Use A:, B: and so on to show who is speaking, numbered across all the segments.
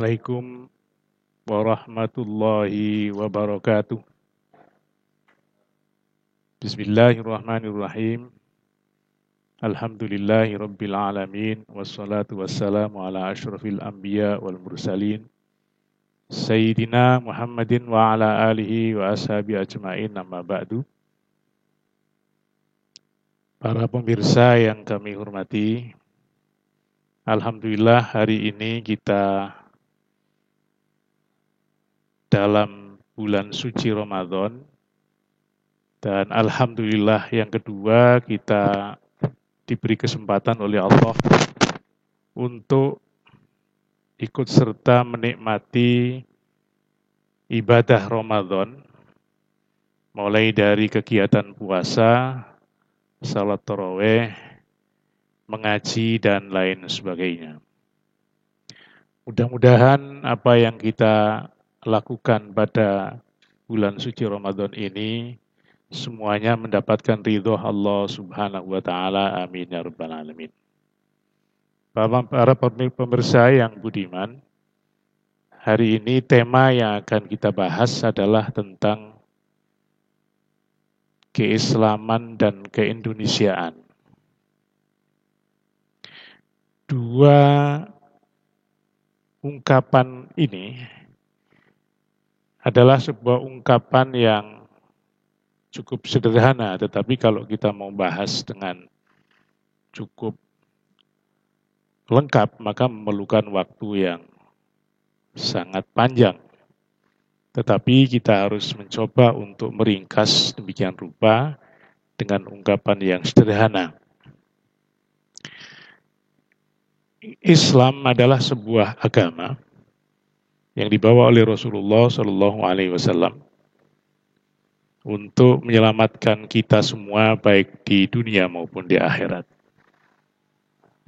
A: Assalamualaikum warahmatullahi wabarakatuh. Bismillahirrahmanirrahim. Alhamdulillahi rabbil alamin. Wassalatu wassalamu ala ashrafil anbiya wal mursalin. Sayyidina Muhammadin wa ala alihi wa ashabi ajma'in, amma ba'du. Para pemirsa yang kami hormati, alhamdulillah hari ini kita dalam bulan suci Ramadan, dan alhamdulillah yang kedua kita diberi kesempatan oleh Allah untuk ikut serta menikmati ibadah Ramadan, mulai dari kegiatan puasa, salat tarawih, mengaji, dan lain sebagainya. Mudah-mudahan apa yang kita lakukan pada bulan suci Ramadan ini semuanya mendapatkan ridho Allah Subhanahu wa Ta'ala. Amin ya rabbal alamin. Para pemirsa yang budiman, hari ini tema yang akan kita bahas adalah tentang keislaman dan keindonesiaan. Dua ungkapan ini adalah sebuah ungkapan yang cukup sederhana, tetapi kalau kita mau bahas dengan cukup lengkap, maka memerlukan waktu yang sangat panjang. Tetapi kita harus mencoba untuk meringkas demikian rupa dengan ungkapan yang sederhana. Islam adalah sebuah agama yang dibawa oleh Rasulullah SAW untuk menyelamatkan kita semua baik di dunia maupun di akhirat.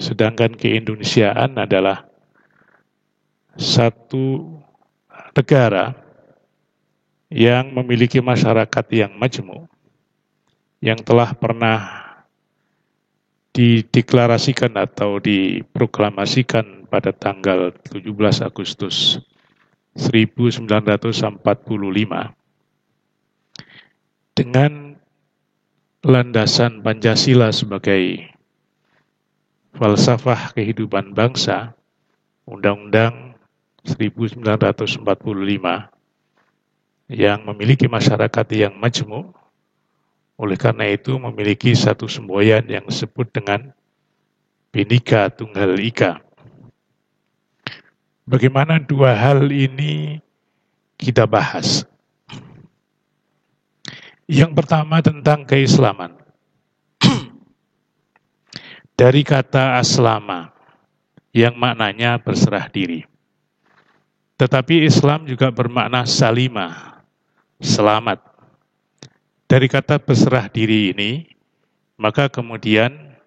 A: Sedangkan keindonesiaan adalah satu negara yang memiliki masyarakat yang majmuk, yang telah pernah dideklarasikan atau diproklamasikan pada tanggal 17 Agustus 1945 dengan landasan Pancasila sebagai falsafah kehidupan bangsa, Undang-Undang 1945 yang memiliki masyarakat yang majmuk, oleh karena itu memiliki satu semboyan yang disebut dengan Bhinneka Tunggal Ika. Bagaimana dua hal ini kita bahas? Yang pertama tentang keislaman. Dari kata aslama, yang maknanya berserah diri. Tetapi Islam juga bermakna salimah, selamat. Dari kata berserah diri ini, maka kemudian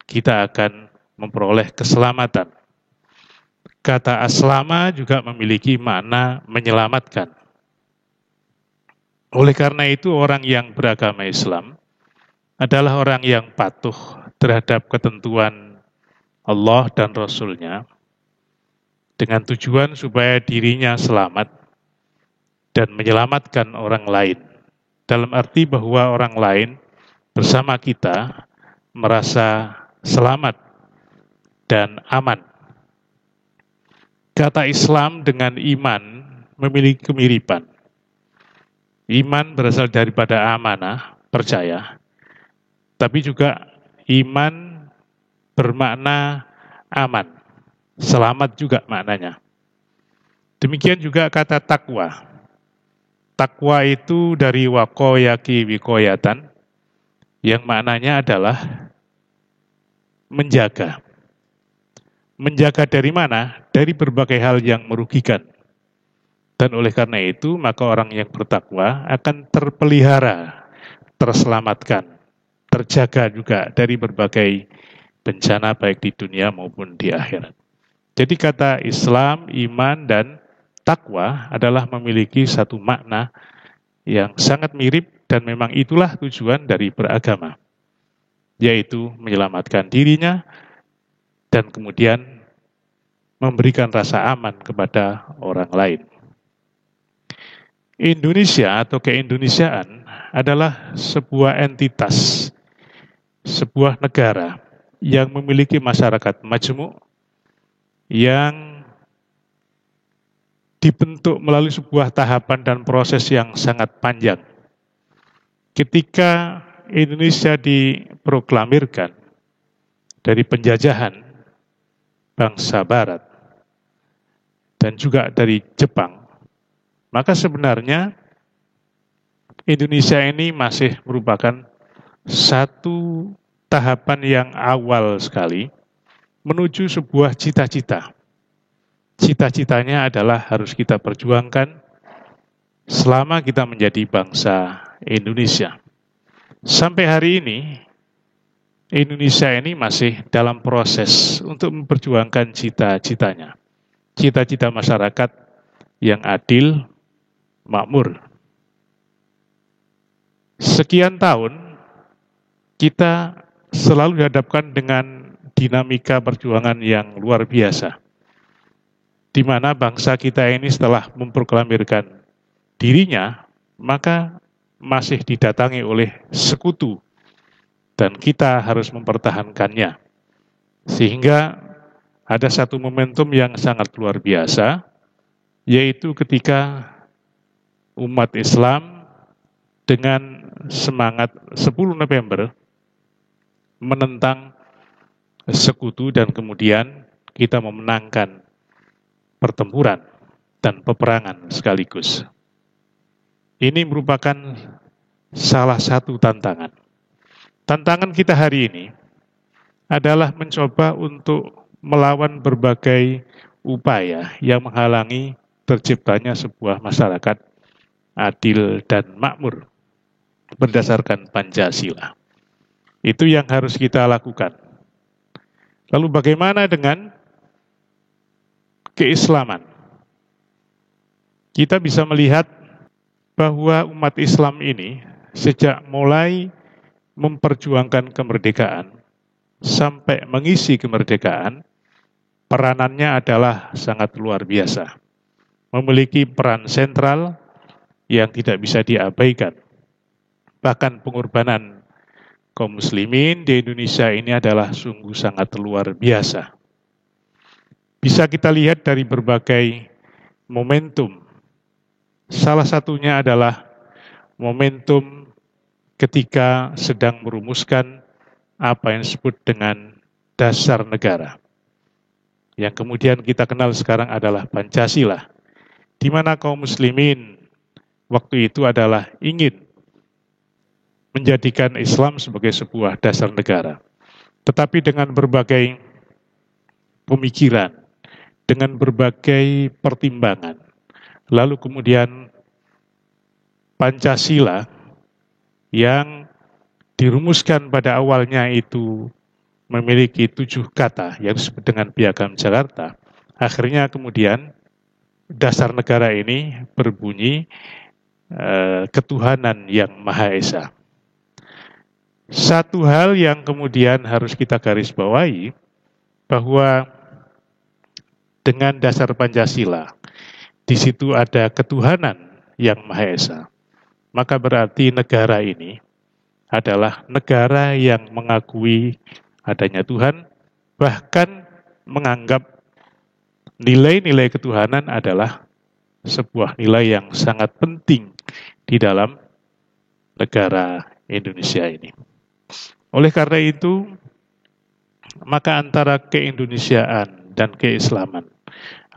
A: kita akan memperoleh keselamatan. Kata aslama juga memiliki makna menyelamatkan. Oleh karena itu orang yang beragama Islam adalah orang yang patuh terhadap ketentuan Allah dan Rasul-Nya dengan tujuan supaya dirinya selamat dan menyelamatkan orang lain. Dalam arti bahwa orang lain bersama kita merasa selamat dan aman. Kata Islam dengan iman memiliki kemiripan. Iman berasal daripada amanah, percaya. Tapi juga iman bermakna aman, selamat juga maknanya. Demikian juga kata takwa. Takwa itu dari wakoyaki wikoyatan, yang maknanya adalah menjaga. Menjaga dari mana? Dari berbagai hal yang merugikan. Dan oleh karena itu, maka orang yang bertakwa akan terpelihara, terselamatkan, terjaga juga dari berbagai bencana baik di dunia maupun di akhirat. Jadi kata Islam, iman, dan takwa adalah memiliki satu makna yang sangat mirip dan memang itulah tujuan dari beragama, yaitu menyelamatkan dirinya dan kemudian memberikan rasa aman kepada orang lain. Indonesia atau keindonesiaan adalah sebuah entitas, sebuah negara yang memiliki masyarakat majemuk yang dibentuk melalui sebuah tahapan dan proses yang sangat panjang. Ketika Indonesia diproklamirkan dari penjajahan bangsa Barat dan juga dari Jepang, maka sebenarnya Indonesia ini masih merupakan satu tahapan yang awal sekali menuju sebuah cita-cita. Cita-citanya adalah harus kita perjuangkan selama kita menjadi bangsa Indonesia. Sampai hari ini, Indonesia ini masih dalam proses untuk memperjuangkan cita-citanya. Cita-cita masyarakat yang adil, makmur. Sekian tahun, kita selalu dihadapkan dengan dinamika perjuangan yang luar biasa. Di mana bangsa kita ini setelah memproklamirkan dirinya, maka masih didatangi oleh sekutu. Dan kita harus mempertahankannya. Sehingga ada satu momentum yang sangat luar biasa, yaitu ketika umat Islam dengan semangat 10 November menentang sekutu dan kemudian kita memenangkan pertempuran dan peperangan sekaligus. Ini merupakan salah satu tantangan. Tantangan kita hari ini adalah mencoba untuk melawan berbagai upaya yang menghalangi terciptanya sebuah masyarakat adil dan makmur berdasarkan Pancasila. Itu yang harus kita lakukan. Lalu bagaimana dengan keislaman? Kita bisa melihat bahwa umat Islam ini sejak mulai memperjuangkan kemerdekaan sampai mengisi kemerdekaan, peranannya adalah sangat luar biasa. Memiliki peran sentral yang tidak bisa diabaikan. Bahkan pengorbanan kaum muslimin di Indonesia ini adalah sungguh sangat luar biasa. Bisa kita lihat dari berbagai momentum. Salah satunya adalah momentum ketika sedang merumuskan apa yang disebut dengan dasar negara. Yang kemudian kita kenal sekarang adalah Pancasila. Di mana kaum muslimin waktu itu adalah ingin menjadikan Islam sebagai sebuah dasar negara. Tetapi dengan berbagai pemikiran, dengan berbagai pertimbangan, lalu kemudian Pancasila yang dirumuskan pada awalnya itu memiliki 7 kata yang disebut dengan Piagam Jakarta. Akhirnya kemudian dasar negara ini berbunyi ketuhanan yang Maha Esa. Satu hal yang kemudian harus kita garis bawahi bahwa dengan dasar Pancasila di situ ada ketuhanan yang Maha Esa. Maka berarti negara ini adalah negara yang mengakui adanya Tuhan, bahkan menganggap nilai-nilai ketuhanan adalah sebuah nilai yang sangat penting di dalam negara Indonesia ini. Oleh karena itu, maka antara keindonesiaan dan keislaman,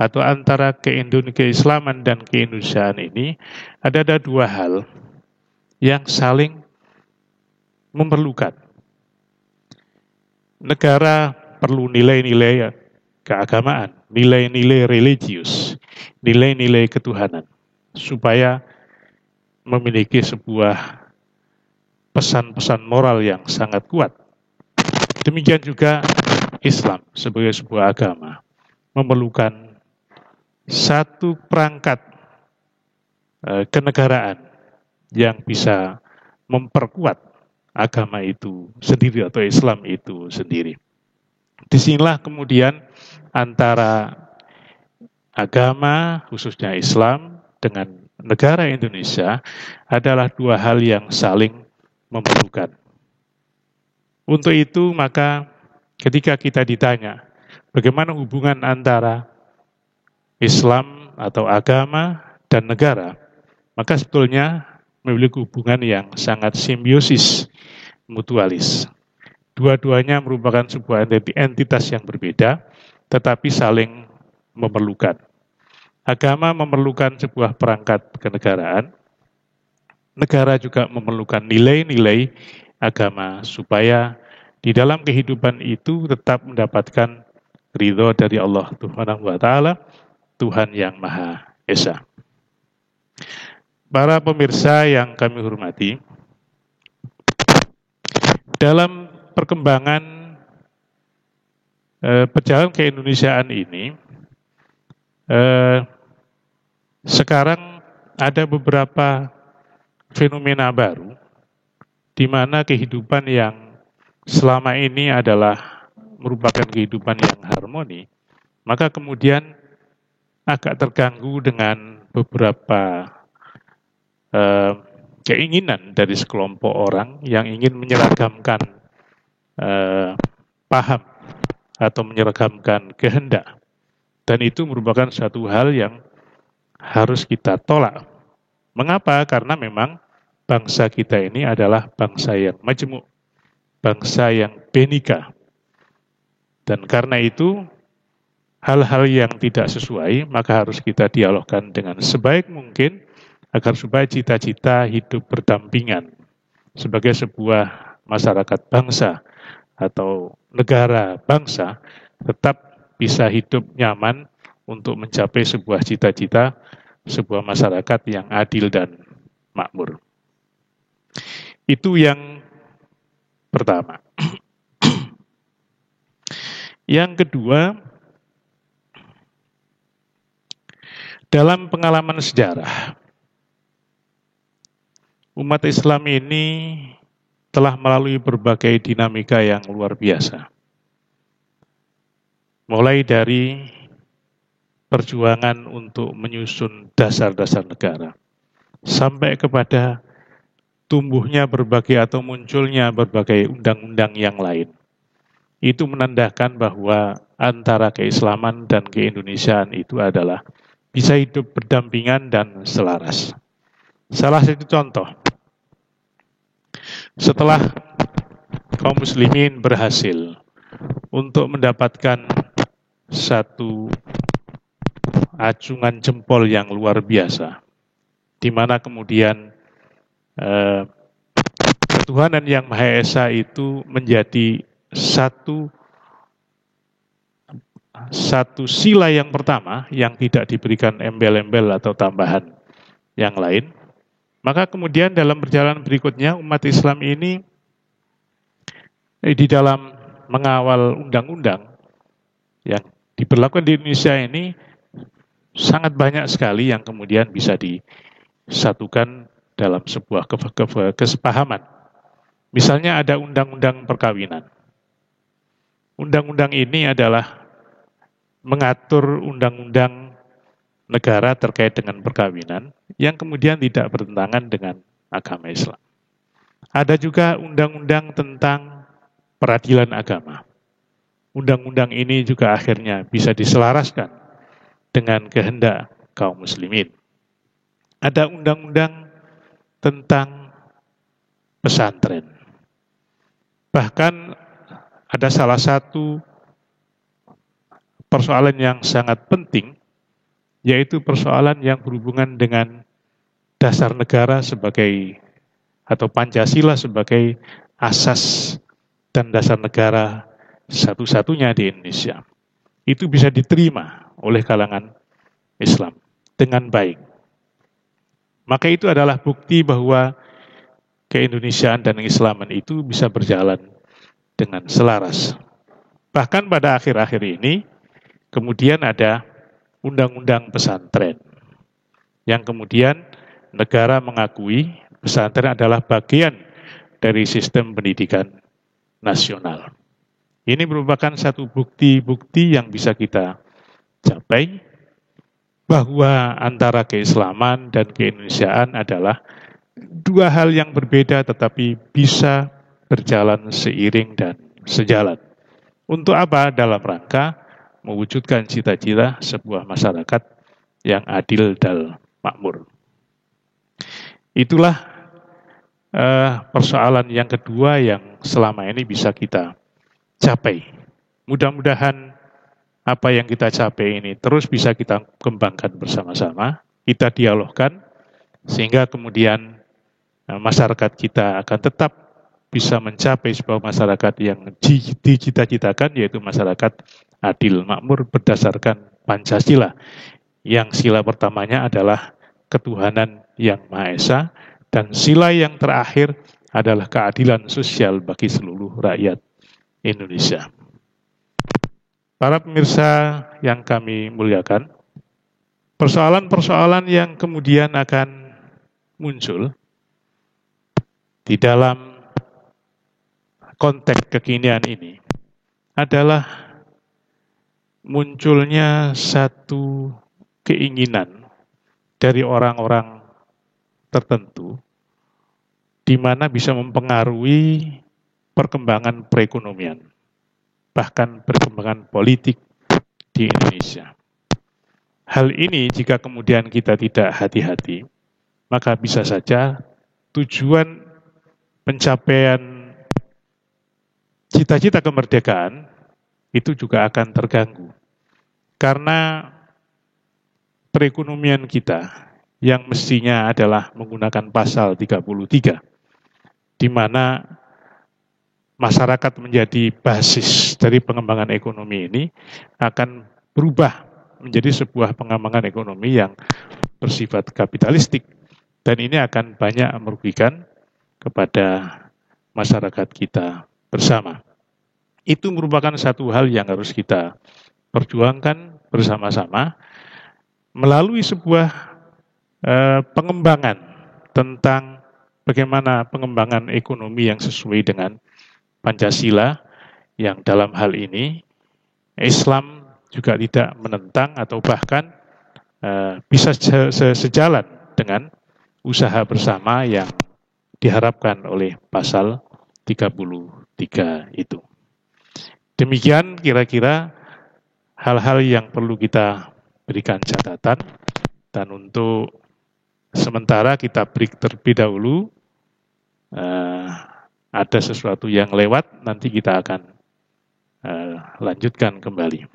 A: atau antara keislaman dan keindonesiaan ini ada 2 hal yang saling memerlukan. Negara perlu nilai-nilai keagamaan, nilai-nilai religius, nilai-nilai ketuhanan, supaya memiliki sebuah pesan-pesan moral yang sangat kuat. Demikian juga Islam sebagai sebuah agama memerlukan satu perangkat kenegaraan yang bisa memperkuat agama itu sendiri atau Islam itu sendiri. Disinilah kemudian antara agama, khususnya Islam, dengan negara Indonesia adalah dua hal yang saling memerlukan. Untuk itu, maka ketika kita ditanya, bagaimana hubungan antara Islam atau agama dan negara, maka sebetulnya memiliki hubungan yang sangat simbiosis, mutualis. Dua-duanya merupakan sebuah entitas yang berbeda, tetapi saling memerlukan. Agama memerlukan sebuah perangkat kenegaraan, negara juga memerlukan nilai-nilai agama supaya di dalam kehidupan itu tetap mendapatkan ridho dari Allah Subhanahu wa Ta'ala, Tuhan yang Maha Esa. Para pemirsa yang kami hormati, dalam perkembangan perjalanan keindonesiaan ini, sekarang ada beberapa fenomena baru di mana kehidupan yang selama ini adalah merupakan kehidupan yang harmoni, maka kemudian agak terganggu dengan beberapa keinginan dari sekelompok orang yang ingin menyeragamkan paham atau menyeragamkan kehendak. Dan itu merupakan suatu hal yang harus kita tolak. Mengapa? Karena memang bangsa kita ini adalah bangsa yang majemuk, bangsa yang benika. Dan karena itu, hal-hal yang tidak sesuai, maka harus kita dialogkan dengan sebaik mungkin, agar supaya cita-cita hidup berdampingan sebagai sebuah masyarakat bangsa atau negara bangsa tetap bisa hidup nyaman untuk mencapai sebuah cita-cita, sebuah masyarakat yang adil dan makmur. Itu yang pertama. Yang kedua, dalam pengalaman sejarah, umat Islam ini telah melalui berbagai dinamika yang luar biasa. Mulai dari perjuangan untuk menyusun dasar-dasar negara, sampai kepada tumbuhnya berbagai atau munculnya berbagai undang-undang yang lain. Itu menandakan bahwa antara keislaman dan keindonesiaan itu adalah bisa hidup berdampingan dan selaras. Salah satu contoh, setelah kaum muslimin berhasil untuk mendapatkan satu acungan jempol yang luar biasa, di mana kemudian ketuhanan yang Maha Esa itu menjadi satu sila yang pertama yang tidak diberikan embel-embel atau tambahan yang lain. Maka kemudian dalam perjalanan berikutnya umat Islam ini di dalam mengawal undang-undang yang diberlakukan di Indonesia ini sangat banyak sekali yang kemudian bisa disatukan dalam sebuah kesepahaman. Misalnya ada undang-undang perkawinan. Undang-undang ini adalah mengatur undang-undang negara terkait dengan perkawinan yang kemudian tidak bertentangan dengan agama Islam. Ada juga undang-undang tentang peradilan agama. Undang-undang ini juga akhirnya bisa diselaraskan dengan kehendak kaum muslimin. Ada undang-undang tentang pesantren. Bahkan ada salah satu persoalan yang sangat penting, yaitu persoalan yang berhubungan dengan dasar negara sebagai atau Pancasila sebagai asas dan dasar negara satu-satunya di Indonesia. Itu bisa diterima oleh kalangan Islam dengan baik. Maka itu adalah bukti bahwa keindonesiaan dan keislaman itu bisa berjalan dengan selaras. Bahkan pada akhir-akhir ini, kemudian ada undang-undang pesantren, yang kemudian negara mengakui pesantren adalah bagian dari sistem pendidikan nasional. Ini merupakan satu bukti-bukti yang bisa kita capai bahwa antara keislaman dan keindonesiaan adalah dua hal yang berbeda tetapi bisa berjalan seiring dan sejalan. Untuk apa? Dalam rangka mewujudkan cita-cita sebuah masyarakat yang adil dan makmur. Itulah persoalan yang kedua yang selama ini bisa kita capai. Mudah-mudahan apa yang kita capai ini terus bisa kita kembangkan bersama-sama, kita dialogkan, sehingga kemudian masyarakat kita akan tetap bisa mencapai sebuah masyarakat yang dicita-citakan, yaitu masyarakat adil makmur berdasarkan Pancasila, yang sila pertamanya adalah ketuhanan yang Maha Esa, dan sila yang terakhir adalah keadilan sosial bagi seluruh rakyat Indonesia. Para pemirsa yang kami muliakan, persoalan-persoalan yang kemudian akan muncul di dalam konteks kekinian ini adalah munculnya satu keinginan dari orang-orang tertentu di mana bisa mempengaruhi perkembangan perekonomian, bahkan perkembangan politik di Indonesia. Hal ini jika kemudian kita tidak hati-hati, maka bisa saja tujuan pencapaian cita-cita kemerdekaan itu juga akan terganggu. Karena perekonomian kita yang mestinya adalah menggunakan pasal 33, di mana masyarakat menjadi basis dari pengembangan ekonomi ini, akan berubah menjadi sebuah pengembangan ekonomi yang bersifat kapitalistik, dan ini akan banyak merugikan kepada masyarakat kita bersama. Itu merupakan satu hal yang harus kita perjuangkan bersama-sama melalui sebuah pengembangan tentang bagaimana pengembangan ekonomi yang sesuai dengan Pancasila, yang dalam hal ini Islam juga tidak menentang atau bahkan bisa sejalan dengan usaha bersama yang diharapkan oleh pasal 33 itu. Demikian kira-kira hal-hal yang perlu kita berikan catatan, dan untuk sementara kita break terlebih dahulu. Ada sesuatu yang lewat, nanti kita akan lanjutkan kembali.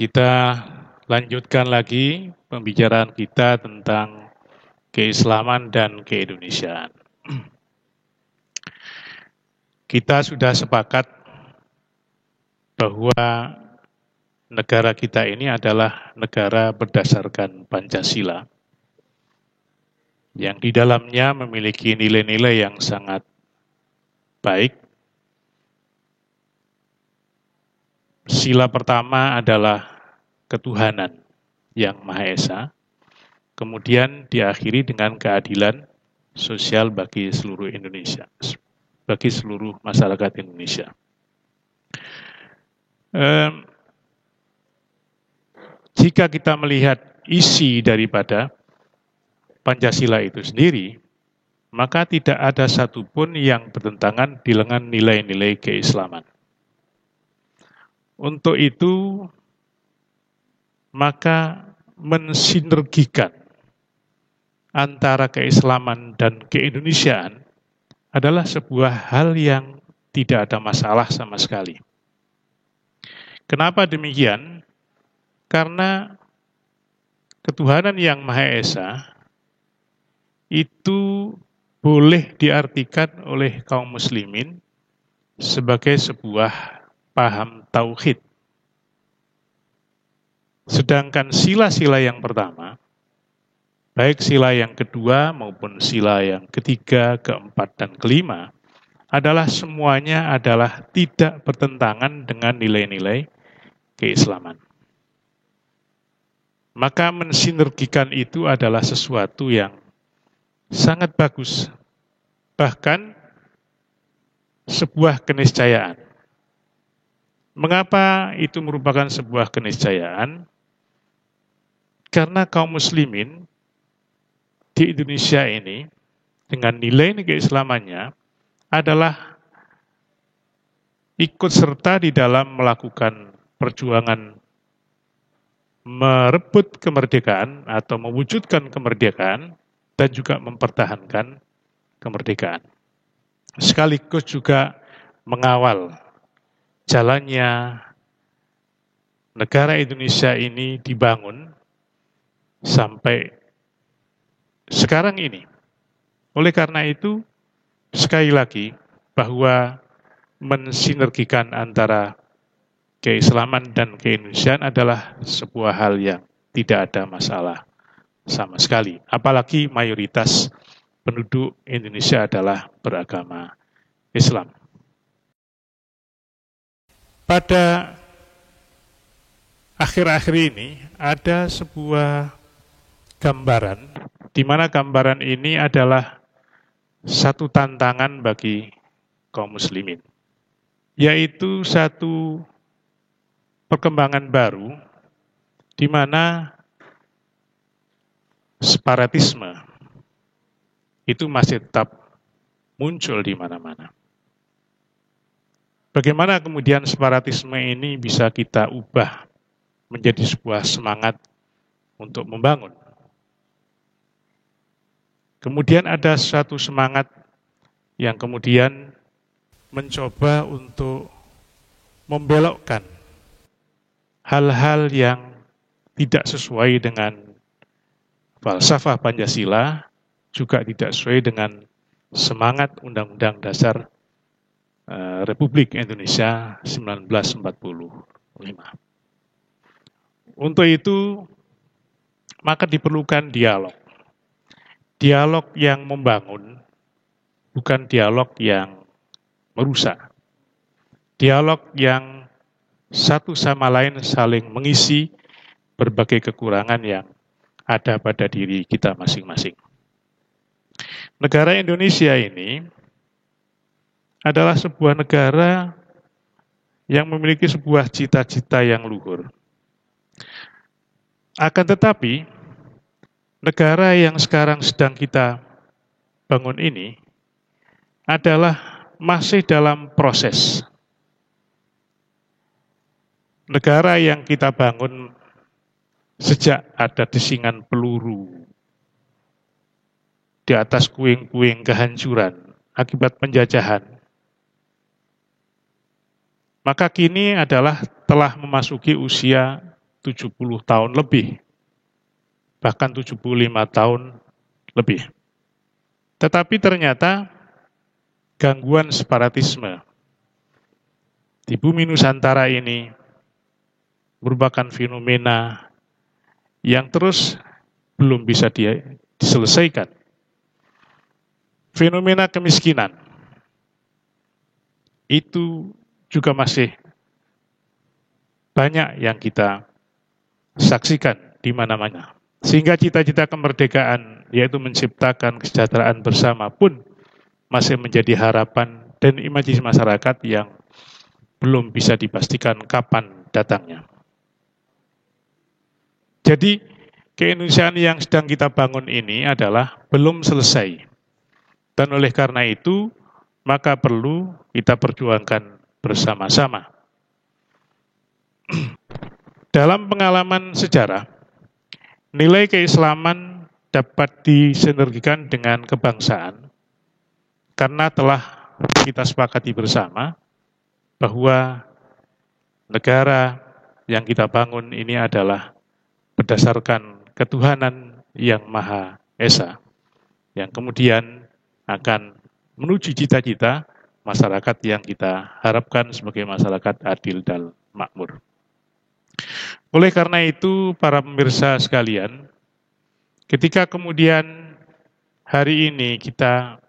A: Kita lanjutkan lagi pembicaraan kita tentang keislaman dan keindonesiaan. Kita sudah sepakat bahwa negara kita ini adalah negara berdasarkan Pancasila, yang di dalamnya memiliki nilai-nilai yang sangat baik. Sila pertama adalah ketuhanan yang Maha Esa, kemudian diakhiri dengan keadilan sosial bagi seluruh Indonesia, bagi seluruh masyarakat Indonesia. Jika kita melihat isi daripada Pancasila itu sendiri, maka tidak ada satupun yang bertentangan dengan nilai-nilai keislaman. Untuk itu, maka mensinergikan antara keislaman dan keindonesiaan adalah sebuah hal yang tidak ada masalah sama sekali. Kenapa demikian? Karena ketuhanan yang Maha Esa itu boleh diartikan oleh kaum muslimin sebagai sebuah paham tauhid. Sedangkan sila-sila yang pertama, baik sila yang kedua maupun sila yang ketiga, keempat, dan kelima, adalah semuanya adalah tidak bertentangan dengan nilai-nilai keislaman. Maka mensinergikan itu adalah sesuatu yang sangat bagus. Bahkan sebuah keniscayaan. Mengapa itu merupakan sebuah keniscayaan? Karena kaum muslimin di Indonesia ini dengan nilai keislamannya adalah ikut serta di dalam melakukan perjuangan merebut kemerdekaan atau mewujudkan kemerdekaan dan juga mempertahankan kemerdekaan. Sekaligus juga mengawal jalannya negara Indonesia ini dibangun sampai sekarang ini. Oleh karena itu, sekali lagi, bahwa mensinergikan antara keislaman dan keindonesiaan adalah sebuah hal yang tidak ada masalah sama sekali. Apalagi mayoritas penduduk Indonesia adalah beragama Islam. Pada akhir-akhir ini ada sebuah gambaran, di mana gambaran ini adalah satu tantangan bagi kaum muslimin, yaitu satu perkembangan baru di mana separatisme itu masih tetap muncul di mana-mana. Bagaimana kemudian separatisme ini bisa kita ubah menjadi sebuah semangat untuk membangun? Kemudian ada suatu semangat yang kemudian mencoba untuk membelokkan hal-hal yang tidak sesuai dengan falsafah Pancasila, juga tidak sesuai dengan semangat Undang-Undang Dasar Republik Indonesia 1945. Untuk itu, maka diperlukan dialog. Dialog yang membangun, bukan dialog yang merusak. Dialog yang satu sama lain saling mengisi berbagai kekurangan yang ada pada diri kita masing-masing. Negara Indonesia ini adalah sebuah negara yang memiliki sebuah cita-cita yang luhur. Akan tetapi, negara yang sekarang sedang kita bangun ini adalah masih dalam proses. Negara yang kita bangun sejak ada desingan peluru di atas puing-puing kehancuran akibat penjajahan, maka kini adalah telah memasuki usia 70 tahun lebih, bahkan 75 tahun lebih. Tetapi ternyata gangguan separatisme di bumi Nusantara ini merupakan fenomena yang terus belum bisa diselesaikan. Fenomena kemiskinan itu juga masih banyak yang kita saksikan di mana-mana. Sehingga cita-cita kemerdekaan, yaitu menciptakan kesejahteraan bersama pun masih menjadi harapan dan imajinasi masyarakat yang belum bisa dipastikan kapan datangnya. Jadi, keindonesiaan yang sedang kita bangun ini adalah belum selesai. Dan oleh karena itu, maka perlu kita perjuangkan bersama-sama. Dalam pengalaman sejarah, nilai keislaman dapat disinergikan dengan kebangsaan karena telah kita sepakati bersama bahwa negara yang kita bangun ini adalah berdasarkan ketuhanan yang Maha Esa, yang kemudian akan menuju cita-cita masyarakat yang kita harapkan sebagai masyarakat adil dan makmur. Oleh karena itu, para pemirsa sekalian, ketika kemudian hari ini kita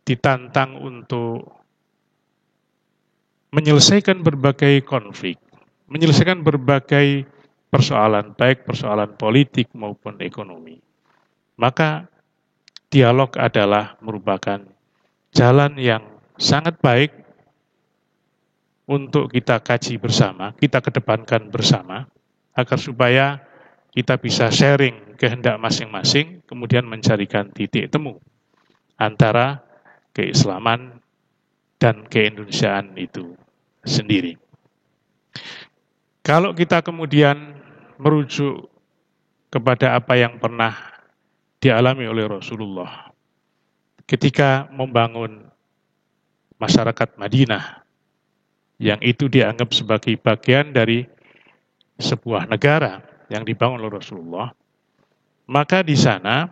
A: ditantang untuk menyelesaikan berbagai konflik, menyelesaikan berbagai persoalan, baik persoalan politik maupun ekonomi, maka dialog adalah merupakan jalan yang sangat baik untuk kita kaji bersama, kita kedepankan bersama, agar supaya kita bisa sharing kehendak masing-masing, kemudian mencarikan titik temu antara keislaman dan keindonesiaan itu sendiri. Kalau kita kemudian merujuk kepada apa yang pernah dialami oleh Rasulullah ketika membangun masyarakat Madinah, yang itu dianggap sebagai bagian dari sebuah negara yang dibangun oleh Rasulullah, maka di sana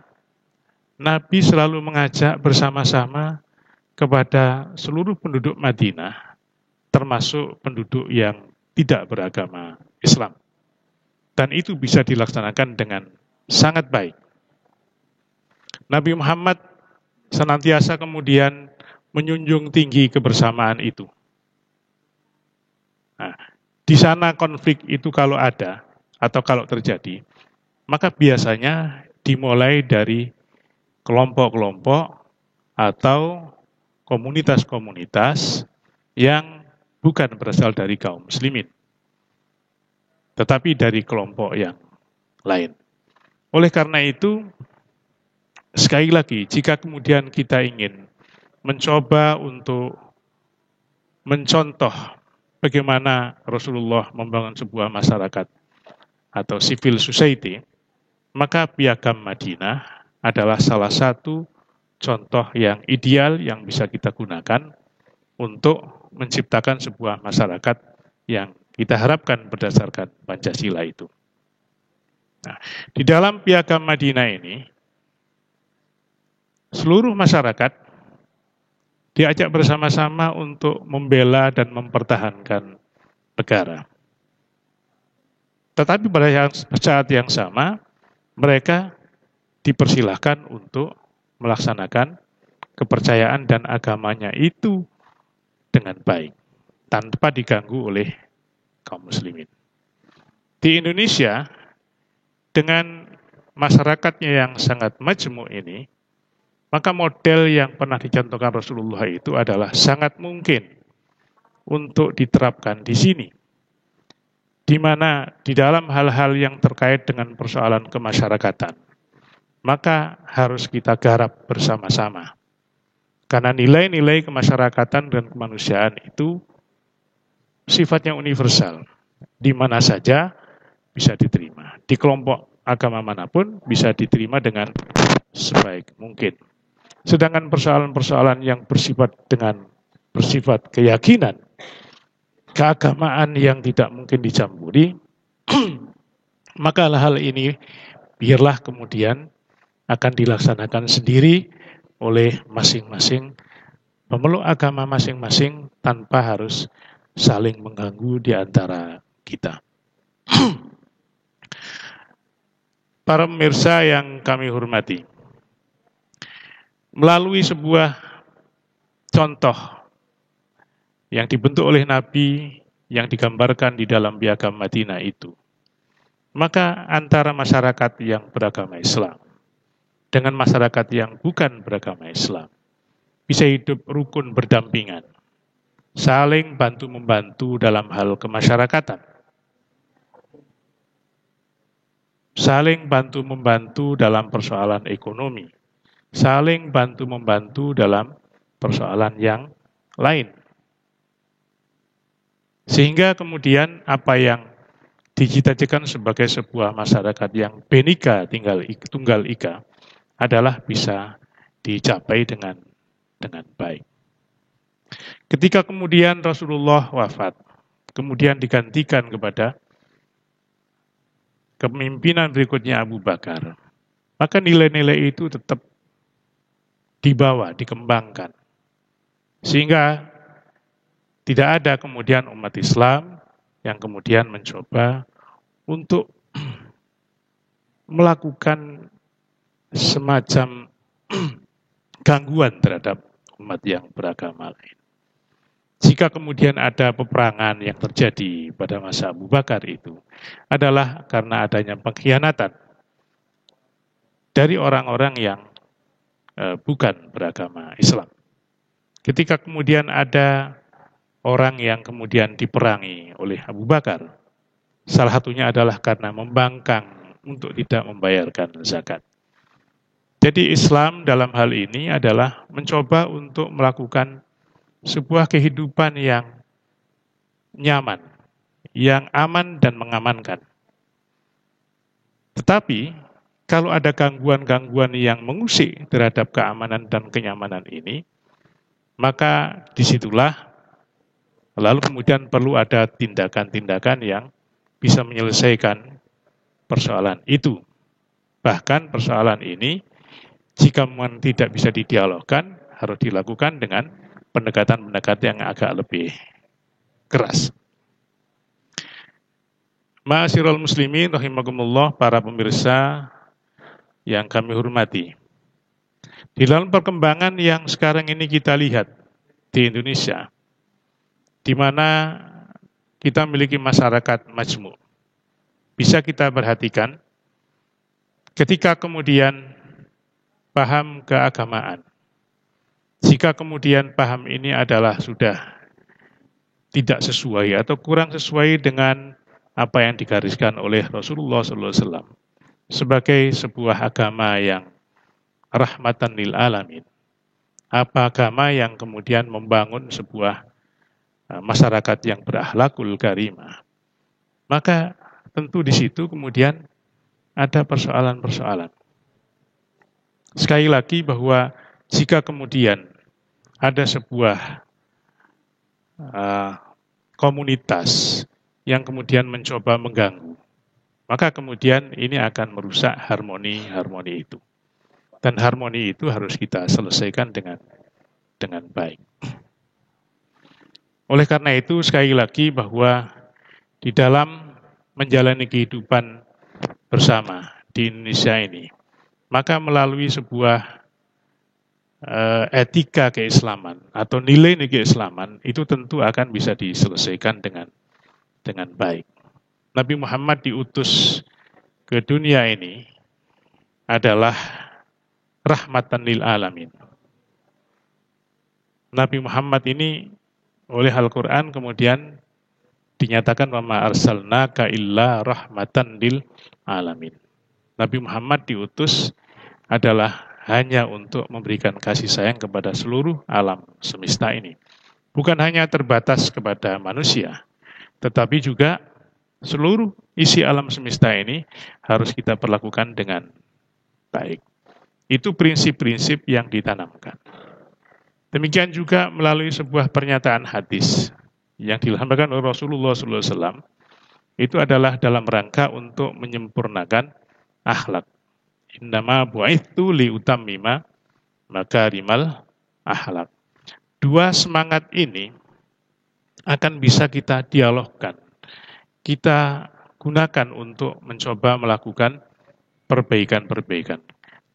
A: Nabi selalu mengajak bersama-sama kepada seluruh penduduk Madinah, termasuk penduduk yang tidak beragama Islam. Dan itu bisa dilaksanakan dengan sangat baik. Nabi Muhammad senantiasa kemudian menjunjung tinggi kebersamaan itu. Nah, di sana konflik itu kalau ada atau kalau terjadi, maka biasanya dimulai dari kelompok-kelompok atau komunitas-komunitas yang bukan berasal dari kaum muslimin, tetapi dari kelompok yang lain. Oleh karena itu, sekali lagi, jika kemudian kita ingin mencoba untuk mencontoh bagaimana Rasulullah membangun sebuah masyarakat atau civil society, maka Piagam Madinah adalah salah satu contoh yang ideal yang bisa kita gunakan untuk menciptakan sebuah masyarakat yang kita harapkan berdasarkan Pancasila itu. Nah, di dalam Piagam Madinah ini, seluruh masyarakat diajak bersama-sama untuk membela dan mempertahankan negara. Tetapi pada saat yang sama, mereka dipersilahkan untuk melaksanakan kepercayaan dan agamanya itu dengan baik, tanpa diganggu oleh kaum muslimin. Di Indonesia, dengan masyarakatnya yang sangat majmuk ini, maka model yang pernah dicontohkan Rasulullah itu adalah sangat mungkin untuk diterapkan di sini. Di mana di dalam hal-hal yang terkait dengan persoalan kemasyarakatan, maka harus kita garap bersama-sama. Karena nilai-nilai kemasyarakatan dan kemanusiaan itu sifatnya universal. Di mana saja bisa diterima. Di kelompok agama manapun bisa diterima dengan sebaik mungkin. Sedangkan persoalan-persoalan yang bersifat keyakinan, keagamaan yang tidak mungkin dicampuri, maka hal ini biarlah kemudian akan dilaksanakan sendiri oleh masing-masing pemeluk agama masing-masing tanpa harus saling mengganggu di antara kita. Para pemirsa yang kami hormati, melalui sebuah contoh yang dibentuk oleh Nabi yang digambarkan di dalam Piagam Madinah itu, maka antara masyarakat yang beragama Islam dengan masyarakat yang bukan beragama Islam bisa hidup rukun berdampingan, saling bantu-membantu dalam hal kemasyarakatan, saling bantu-membantu dalam persoalan ekonomi, saling bantu-membantu dalam persoalan yang lain. Sehingga kemudian apa yang dicita-citakan sebagai sebuah masyarakat yang bhinneka tunggal ika adalah bisa dicapai dengan baik. Ketika kemudian Rasulullah wafat, kemudian digantikan kepada kepemimpinan berikutnya Abu Bakar, maka nilai-nilai itu tetap dibawa, dikembangkan. Sehingga tidak ada kemudian umat Islam yang kemudian mencoba untuk melakukan semacam gangguan terhadap umat yang beragama lain. Jika kemudian ada peperangan yang terjadi pada masa Abu Bakar itu adalah karena adanya pengkhianatan dari orang-orang yang bukan beragama Islam. Ketika kemudian ada orang yang kemudian diperangi oleh Abu Bakar, salah satunya adalah karena membangkang untuk tidak membayarkan zakat. Jadi Islam dalam hal ini adalah mencoba untuk melakukan sebuah kehidupan yang nyaman, yang aman dan mengamankan. Tetapi kalau ada gangguan-gangguan yang mengusik terhadap keamanan dan kenyamanan ini, maka disitulah lalu kemudian perlu ada tindakan-tindakan yang bisa menyelesaikan persoalan itu. Bahkan persoalan ini jika tidak bisa didialogkan, harus dilakukan dengan pendekatan-pendekatan yang agak lebih keras. Ma'asyiral muslimin rahimakumullah, para pemirsa yang kami hormati. Di dalam perkembangan yang sekarang ini kita lihat di Indonesia, di mana kita memiliki masyarakat majmuk, bisa kita perhatikan ketika kemudian paham keagamaan, jika kemudian paham ini adalah sudah tidak sesuai atau kurang sesuai dengan apa yang digariskan oleh Rasulullah SAW sebagai sebuah agama yang rahmatan lil alamin, apa agama yang kemudian membangun sebuah masyarakat yang berakhlakul karimah, maka tentu di situ kemudian ada persoalan-persoalan. Sekali lagi bahwa jika kemudian ada sebuah komunitas yang kemudian mencoba mengganggu, maka kemudian ini akan merusak harmoni itu. Dan harmoni itu harus kita selesaikan dengan baik. Oleh karena itu, sekali lagi bahwa di dalam menjalani kehidupan bersama di Indonesia ini, maka melalui sebuah etika keislaman atau nilai-nilai keislaman itu tentu akan bisa diselesaikan dengan baik. Nabi Muhammad diutus ke dunia ini adalah rahmatan lil alamin. Nabi Muhammad ini oleh Al-Quran kemudian dinyatakan wa ma arsalnaka illa rahmatan lil alamin. Nabi Muhammad diutus adalah hanya untuk memberikan kasih sayang kepada seluruh alam semesta ini. Bukan hanya terbatas kepada manusia, tetapi juga seluruh isi alam semesta ini harus kita perlakukan dengan baik. Itu prinsip-prinsip yang ditanamkan. Demikian juga melalui sebuah pernyataan hadis yang dilambangkan oleh Rasulullah SAW, itu adalah dalam rangka untuk menyempurnakan akhlak. Innama bu'ithu liutammima makarimal akhlak. Dua semangat ini akan bisa kita dialogkan, kita gunakan untuk mencoba melakukan perbaikan-perbaikan.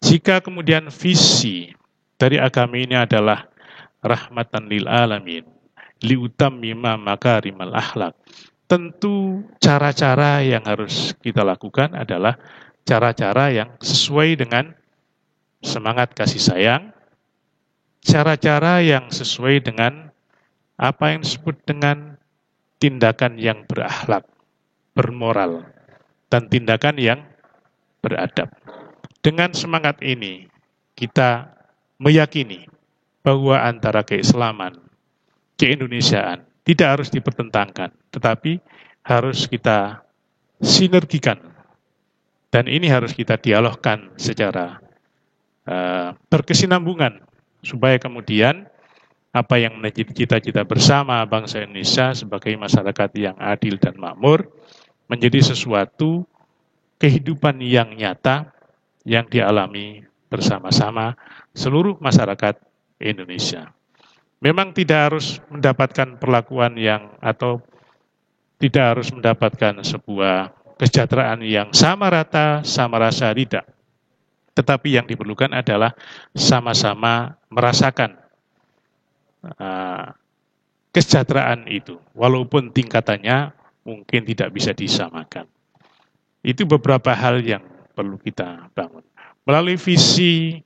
A: Jika kemudian visi dari agama ini adalah rahmatan lil alamin, liutammima makarimal akhlak, tentu cara-cara yang harus kita lakukan adalah cara-cara yang sesuai dengan semangat kasih sayang, cara-cara yang sesuai dengan apa yang disebut dengan tindakan yang berakhlak, bermoral, dan tindakan yang beradab. Dengan semangat ini, kita meyakini bahwa antara keislaman, keindonesiaan tidak harus dipertentangkan, tetapi harus kita sinergikan. Dan ini harus kita dialogkan secara berkesinambungan, supaya kemudian apa yang menjadi cita-cita bersama bangsa Indonesia sebagai masyarakat yang adil dan makmur menjadi sesuatu kehidupan yang nyata yang dialami bersama-sama seluruh masyarakat Indonesia. Memang tidak harus mendapatkan perlakuan yang atau tidak harus mendapatkan sebuah kesejahteraan yang sama rata, sama rasa, tidak. Tetapi yang diperlukan adalah sama-sama merasakan kesejahteraan itu, walaupun tingkatannya mungkin tidak bisa disamakan. Itu beberapa hal yang perlu kita bangun. Melalui visi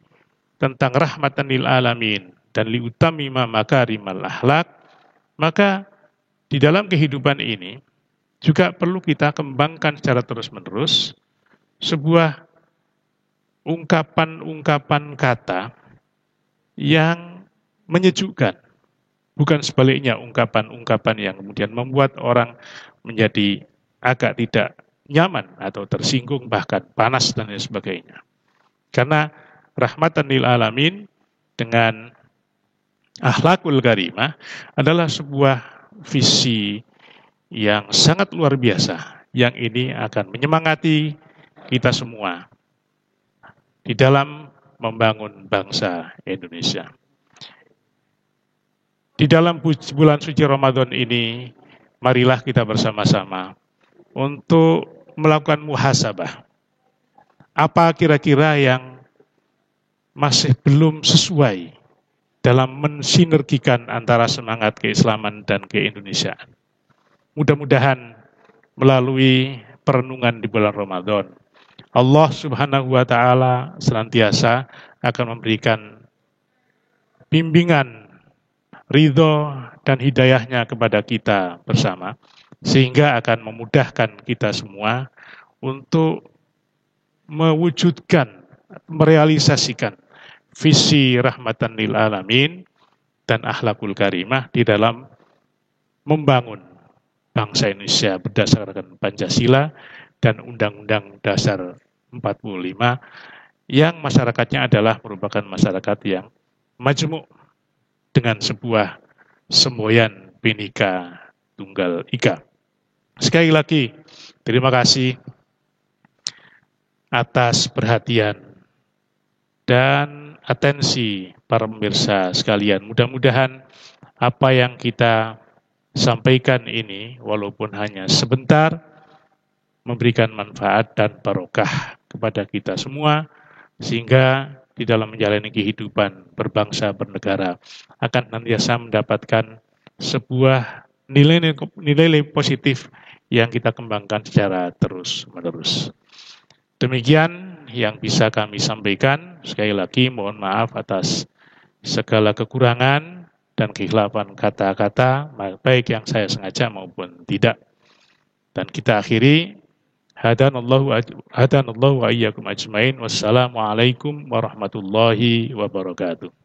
A: tentang rahmatan lil alamin dan liutamima makarimal akhlak, maka di dalam kehidupan ini juga perlu kita kembangkan secara terus-menerus sebuah ungkapan-ungkapan kata yang menyejukkan, bukan sebaliknya ungkapan-ungkapan yang kemudian membuat orang menjadi agak tidak nyaman atau tersinggung, bahkan panas dan lain sebagainya. Karena rahmatan lil alamin dengan akhlakul karimah adalah sebuah visi yang sangat luar biasa, yang ini akan menyemangati kita semua di dalam membangun bangsa Indonesia. Di dalam bulan suci Ramadan ini, marilah kita bersama-sama untuk melakukan muhasabah. Apa kira-kira yang masih belum sesuai dalam mensinergikan antara semangat keislaman dan keindonesiaan. Mudah-mudahan melalui perenungan di bulan Ramadan, Allah Subhanahu wa Ta'ala senantiasa akan memberikan bimbingan, ridho dan hidayahnya kepada kita bersama, sehingga akan memudahkan kita semua untuk mewujudkan, merealisasikan visi rahmatan lil alamin dan akhlakul karimah di dalam membangun bangsa Indonesia berdasarkan Pancasila dan Undang-Undang Dasar 45 yang masyarakatnya adalah merupakan masyarakat yang majmuk dengan sebuah semboyan Bhinneka Tunggal Ika. Sekali lagi, terima kasih atas perhatian dan atensi para pemirsa sekalian. Mudah-mudahan apa yang kita sampaikan ini, walaupun hanya sebentar, memberikan manfaat dan barokah kepada kita semua, sehingga di dalam menjalani kehidupan berbangsa bernegara akan nantiasa mendapatkan sebuah nilai-nilai positif yang kita kembangkan secara terus-menerus. Demikian yang bisa kami sampaikan. Sekali lagi mohon maaf atas segala kekurangan dan kekhilafan kata-kata, baik yang saya sengaja maupun tidak. Dan kita akhiri, hadanallahu wa iyyakum ajmain. Wassalamualaikum warahmatullahi wabarakatuh.